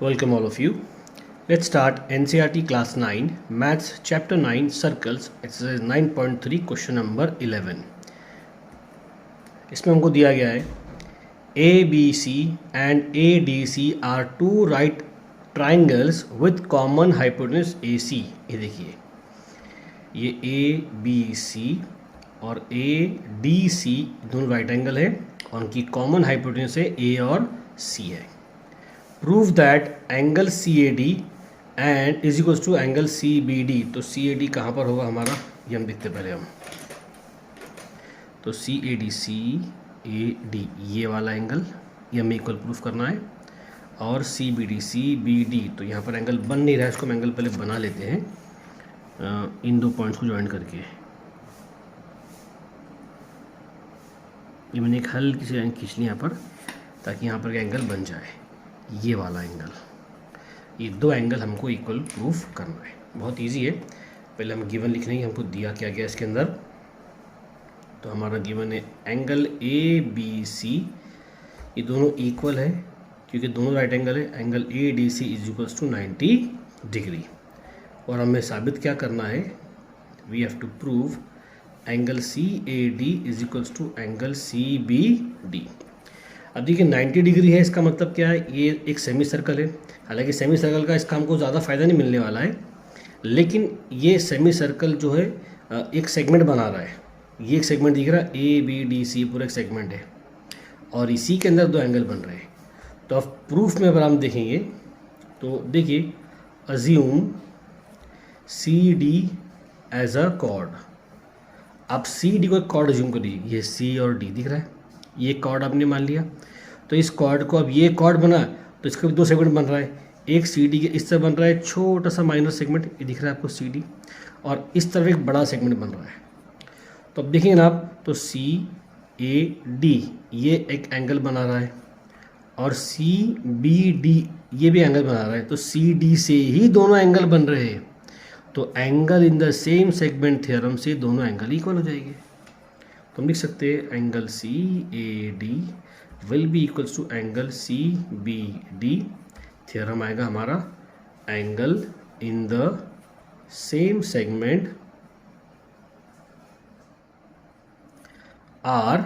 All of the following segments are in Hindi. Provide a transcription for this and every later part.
Welcome all of you. Let's start NCERT Class 9 Maths Chapter 9 Circles Exercise 9.3 Question number 11. इसमें हमको दिया गया है ABC and ADC are two right triangles with common hypotenuse AC. ये देखिए ये ABC और ADC दोनों राइट एंगल है और उनकी कॉमन हाइपोटेन्यूज है A और C है. Prove that angle CAD and is equals to angle CBD. तो CAD कहाँ पर होगा हमारा, ये हम देखते पहले हम. तो CAD ये वाला एंगल ये हमें इक्वल प्रूफ करना है और CBD तो यहाँ पर एंगल बन नहीं रहा है, इसको हम एंगल पहले बना लेते हैं इन दो पॉइंट्स को ज्वाइन करके. ये मैंने एक हल्की सी लाइन खींच ली यहाँ पर ताकि यहाँ पर एंगल बन जाए. ये वाला एंगल, ये दो एंगल हमको इक्वल प्रूफ करना है. बहुत इजी है. पहले हम गिवन लिख लेंगे हमको दिया क्या गया इसके अंदर. तो हमारा गिवन है एंगल ABC, ये दोनों इक्वल है क्योंकि दोनों राइट एंगल है. Angle ADC is equals to 90 degree. और हमें साबित क्या करना है, we have to prove angle CAD is equals to angle CBD. अब देखिए 90 डिग्री है, इसका मतलब क्या है, ये एक सेमी सर्कल है. हालांकि सेमी सर्कल का इसका हमको ज़्यादा फ़ायदा नहीं मिलने वाला है, लेकिन ये सेमी सर्कल जो है एक सेगमेंट बना रहा है. ये एक सेगमेंट दिख रहा है ABDC, पूरा एक सेगमेंट है और इसी के अंदर दो एंगल बन रहे हैं. तो अब प्रूफ में अगर हम देखेंगे तो देखिए assume CD as a chord. आप CD को एक कॉर्ड अज्यूम कर लीजिए. ये C और D दिख रहा है, ये कॉर्ड आपने मान लिया. तो इस कॉर्ड को अब ये कॉर्ड बना तो इसका भी दो सेगमेंट बन रहा है. एक CD के इस तरह बन रहा है छोटा सा माइनर सेगमेंट, ये दिख रहा है आपको CD, और इस तरफ एक बड़ा सेगमेंट बन रहा है. तो अब देखेंगे ना आप, तो CAD ये एक एंगल बना रहा है और CBD ये भी एंगल बना रहा है. तो CD से ही दोनों एंगल बन रहे हैं. तो angle in the same segment theorem से दोनों एंगल इक्वल हो जाएंगे. तो हम लिख सकते हैं angle CAD will be equals to angle CBD. Theorem आएगा हमारा angle in the same segment are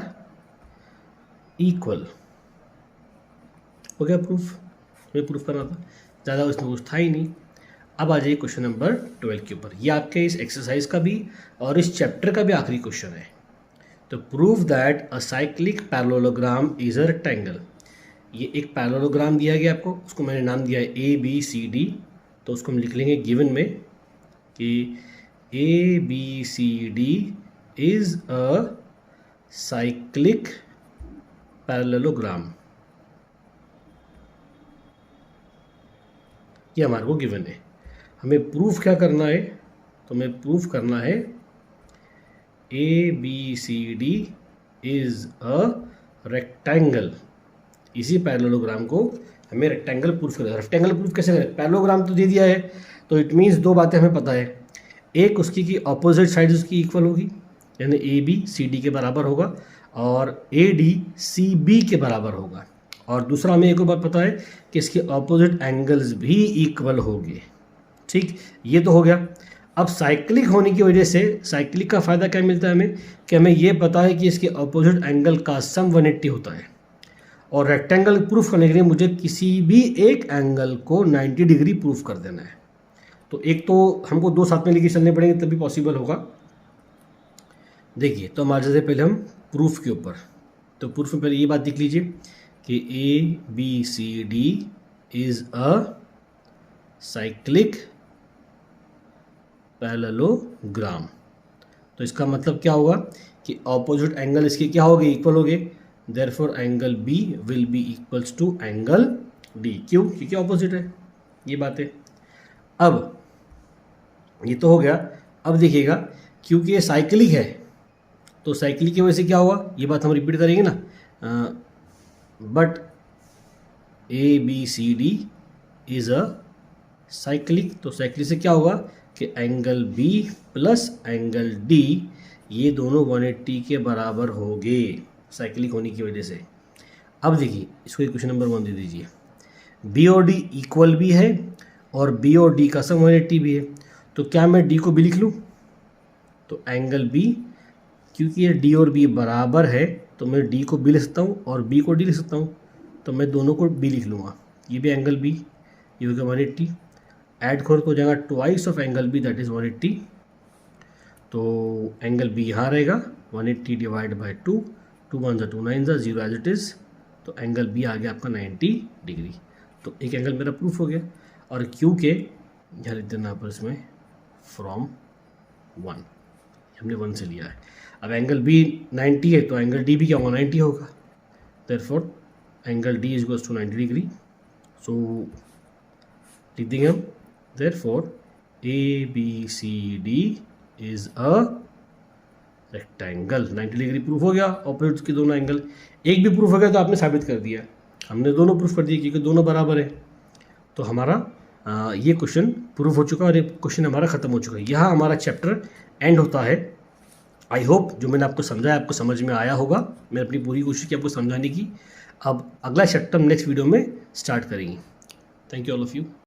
equal. हो गया प्रूफ. हमें प्रूफ करना था, ज़्यादा उसमें कुछ था ही नहीं. अब आ जाइए क्वेश्चन नंबर 12 के ऊपर. ये आपके इस एक्सरसाइज का भी और इस चैप्टर का भी आखिरी क्वेश्चन है. तो prove that a cyclic parallelogram is a rectangle. ये एक पैरेललोग्राम दिया गया आपको, उसको मैंने नाम दिया है ABCD. तो उसको हम लिख लेंगे गिवन में कि ABCD is a cyclic parallelogram. ये हमारे को गिवन है. हमें प्रूफ क्या करना है, तो हमें प्रूफ करना है ABCD इज अ रेक्टेंगल. इसी पैरेललोग्राम को हमें रेक्टेंगल प्रूफ करना है. रेक्टेंगल प्रूफ कैसे करें, पैरेललोग्राम तो दे दिया है, तो इट मीन्स दो बातें हमें पता है. एक उसकी कि अपोजिट साइड उसकी इक्वल होगी, यानी AB CD के बराबर होगा और AD CB के बराबर होगा. और दूसरा हमें एक और बात पता है कि इसके अपोजिट एंगल्स भी इक्वल होंगे. ठीक, ये तो हो गया. अब साइक्लिक होने की वजह से साइक्लिक का फ़ायदा क्या मिलता है हमें, कि हमें ये पता है कि इसके अपोजिट एंगल का सम 180 होता है. और रेक्टेंगल प्रूफ करने के लिए मुझे किसी भी एक एंगल को 90 डिग्री प्रूफ कर देना है. तो एक तो हमको दो साथ में लेके चलने पड़ेंगे तभी पॉसिबल होगा. देखिए, तो हमारे जैसे पहले हम प्रूफ के ऊपर, तो प्रूफ में पहले ये बात देख लीजिए कि ABCD is a cyclic parallelogram. तो इसका मतलब क्या होगा कि ऑपोजिट एंगल इसके क्या हो गए, इक्वल हो गए. Therefore angle B will be equals to angle D. क्यों, क्योंकि ऑपोजिट है. ये बात है. अब ये तो हो गया. अब देखिएगा क्योंकि ये साइक्लिक है तो साइक्लिक की वजह से क्या हुआ, ये बात हम रिपीट करेंगे ना. But ABCD is a cyclic. तो साइक्लिक से क्या होगा कि angle B plus angle D ये दोनों 180 के बराबर होंगे साइक्लिक होने की वजह से. अब देखिए इसको क्वेश्चन नंबर 1 दे दीजिए. बी और डी इक्वल भी है और बी और डी का सम 180 भी है। तो क्या मैं डी को बी लिख लूँ? तो एंगल बी, क्योंकि ये डी और बी बराबर है तो मैं डी को बी लिख सकता हूँ और बी को डी लिख सकता हूँ, तो मैं दोनों को बी लिख लूँगा। ये भी एंगल बी, ये हो गया 180, ऐड करो तो हो जाएगा twice of angle B that is 180। तो एंगल बी यहाँ रहेगा 180 divide by 2, 2 1 2 9 0 as it is. तो एंगल बी आ गया आपका 90 डिग्री। तो एक एंगल मेरा प्रूफ हो गया। और क्यू के यहाँ लिख देना पर इसमें फ्रॉम 1, हमने 1 से लिया है। अब एंगल बी 90 है तो एंगल डी भी क्या होगा? 90 होगा। Therefore angle D is equals to 90 degree. So लिख देंगे हम therefore A B C D is a rectangle. 90 degree proof हो गया, ऑपोजिट्स के दोनों एंगल। एक भी प्रूफ हो गया तो आपने साबित कर दिया। हमने दोनों प्रूफ कर दिए क्योंकि दोनों बराबर है। तो हमारा ये क्वेश्चन प्रूफ हो चुका और ये क्वेश्चन हमारा ख़त्म हो चुका है। यहाँ हमारा चैप्टर एंड होता है। आई होप जो मैंने आपको समझाया आपको समझ में आया होगा। मैंने अपनी पूरी कोशिश की आपको समझाने की। अब अगला चैप्टर नेक्स्ट वीडियो में स्टार्ट करेंगे। Thank you all of you.